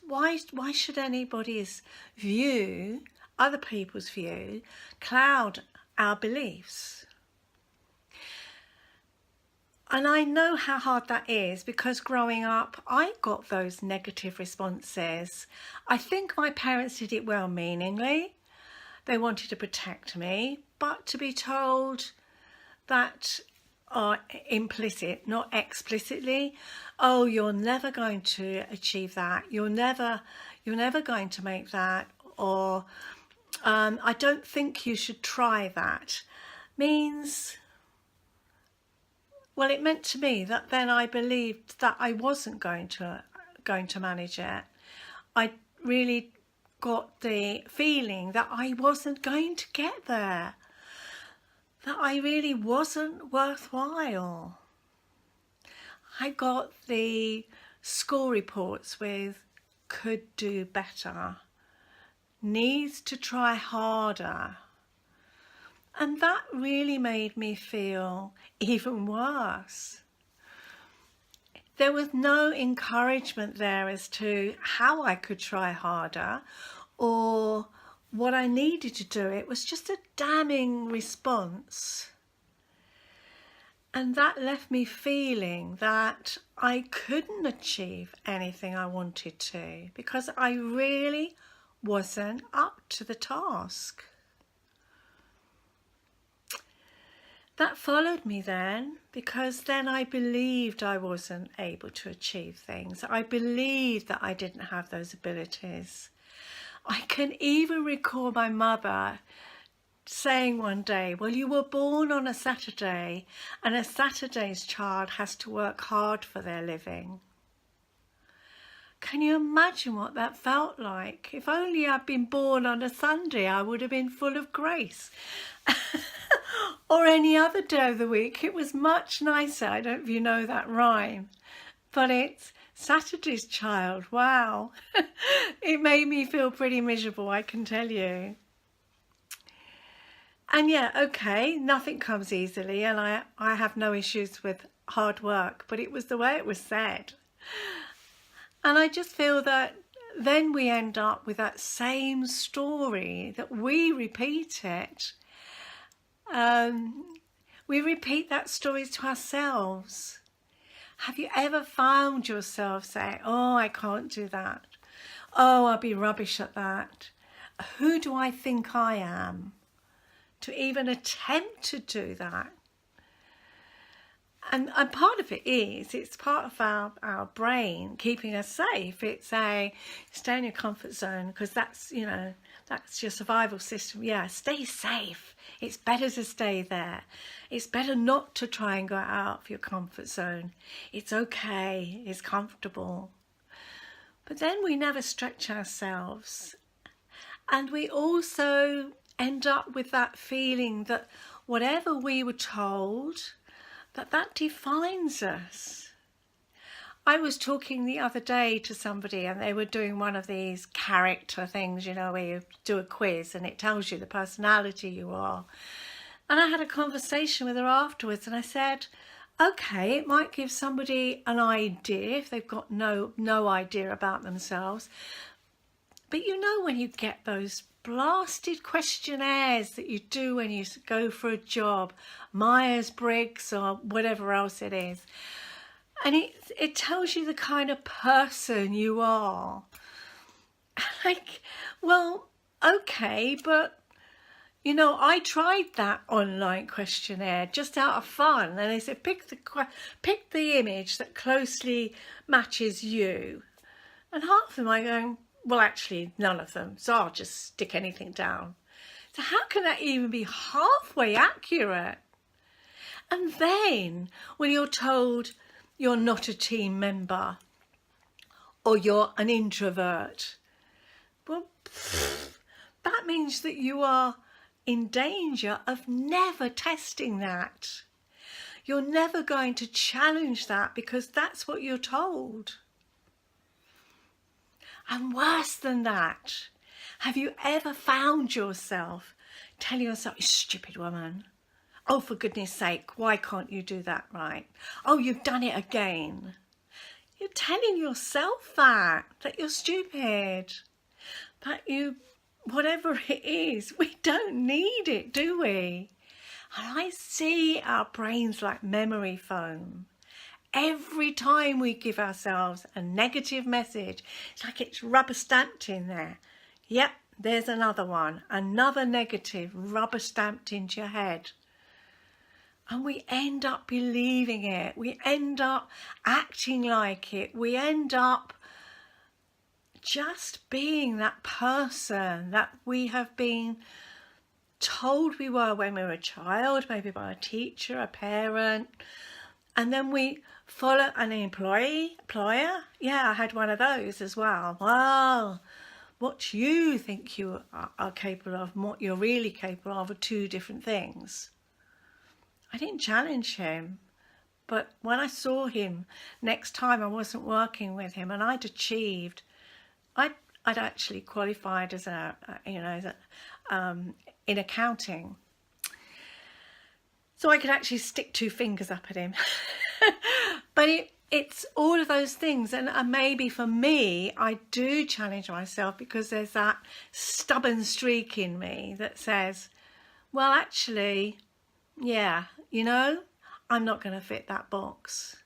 Why should anybody's view, other people's view, cloud our beliefs? And I know how hard that is, because growing up, I got those negative responses. I think my parents did it well-meaningly. They wanted to protect me, but to be told that implicit, not explicitly, oh, you're never going to achieve that, you're never going to make that, or I don't think you should try that, means, well, it meant to me that then I believed that I wasn't going to manage it. I really got the feeling that I wasn't going to get there, that I really wasn't worthwhile. I got the school reports with could do better, needs to try harder. And that really made me feel even worse. There was no encouragement there as to how I could try harder or what I needed to do. It was just a damning response. And that left me feeling that I couldn't achieve anything I wanted to, because I really wasn't up to the task. That followed me then, because then I believed I wasn't able to achieve things. I believed that I didn't have those abilities. I can even recall my mother saying one day, well, you were born on a Saturday, and a Saturday's child has to work hard for their living. Can you imagine what that felt like? If only I'd been born on a Sunday, I would have been full of grace. Or any other day of the week. It was much nicer. I don't know if you know that rhyme, but it's Saturday's child. Wow. It made me feel pretty miserable, I can tell you. And yeah, okay, nothing comes easily, and I have no issues with hard work, but it was the way it was said. And I just feel that then we end up with that same story, that we repeat it. We repeat that story to ourselves. Have you ever found yourself saying, oh, I can't do that. Oh, I'll be rubbish at that. Who do I think I am to even attempt to do that? And part of it is, it's part of our brain keeping us safe. It's stay in your comfort zone, because that's, you know, that's your survival system. Yeah, stay safe. It's better to stay there. It's better not to try and go out of your comfort zone. It's okay, it's comfortable. But then we never stretch ourselves. And we also end up with that feeling that whatever we were told, that defines us. I was talking the other day to somebody, and they were doing one of these character things, you know, where you do a quiz and it tells you the personality you are. And I had a conversation with her afterwards, and I said, okay, it might give somebody an idea if they've got no idea about themselves. But you know, when you get those blasted questionnaires that you do when you go for a job, Myers-Briggs or whatever else it is, and it tells you the kind of person you are. Like, well, okay, but you know, I tried that online questionnaire just out of fun, and they said pick the image that closely matches you, and half of them I going, well, actually none of them, so I'll just stick anything down. So how can that even be halfway accurate? And then when you're told you're not a team member, or you're an introvert, well, that means that you are in danger of never testing that. You're never going to challenge that, because that's what you're told. And worse than that, have you ever found yourself telling yourself, you stupid woman, oh, for goodness sake, why can't you do that right? Oh, you've done it again. You're telling yourself that you're stupid, that you, whatever it is, we don't need it, do we? And I see our brains like memory foam. Every time we give ourselves a negative message, it's like it's rubber stamped in there. Yep, there's another one, another negative rubber stamped into your head. And we end up believing it. We end up acting like it. We end up just being that person that we have been told we were when we were a child, maybe by a teacher, a parent. And then we follow an employer. Yeah, I had one of those as well. Well, what you think you are capable of and what you're really capable of are two different things. I didn't challenge him, but when I saw him next time, I wasn't working with him, and I'd achieved. I'd actually qualified as in accounting, so I could actually stick two fingers up at him. But it's all of those things, and maybe for me, I do challenge myself because there's that stubborn streak in me that says, well, actually, yeah, you know, I'm not going to fit that box.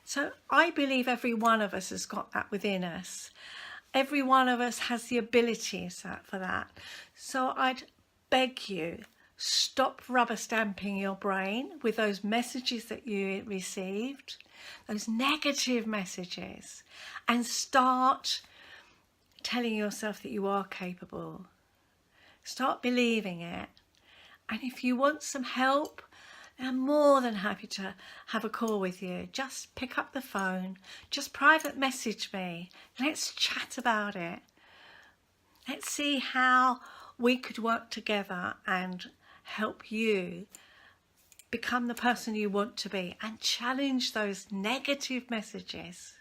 So I believe every one of us has got that within us. Every one of us has the abilities for that. So I'd beg you, stop rubber stamping your brain with those messages that you received, those negative messages, and start telling yourself that you are capable. Start believing it. And if you want some help, I'm more than happy to have a call with you. Just pick up the phone, just private message me. Let's chat about it. Let's see how we could work together and help you become the person you want to be and challenge those negative messages.